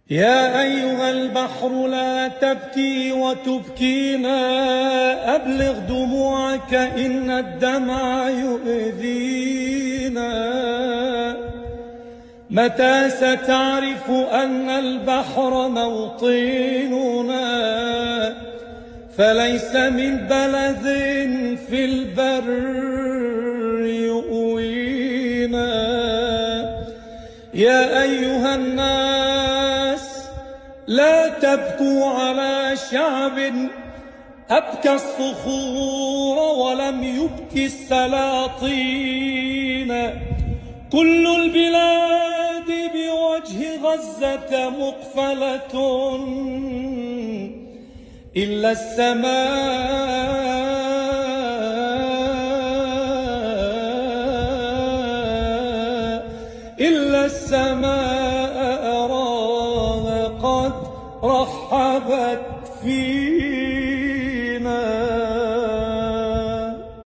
يا أيها البحر لا تبكي وتبكينا، أبلغ دموعك إن الدمع يؤذينا. متى ستعرف أن البحر موطننا، فليس من بلد في البر يؤوينا. يا أيها الناس لا تبكوا على شعب أبكى الصخور ولم يبكي السلاطين. كل البلاد بوجه غزة مقفلة إلا السماء أراها قد رحبت فيه.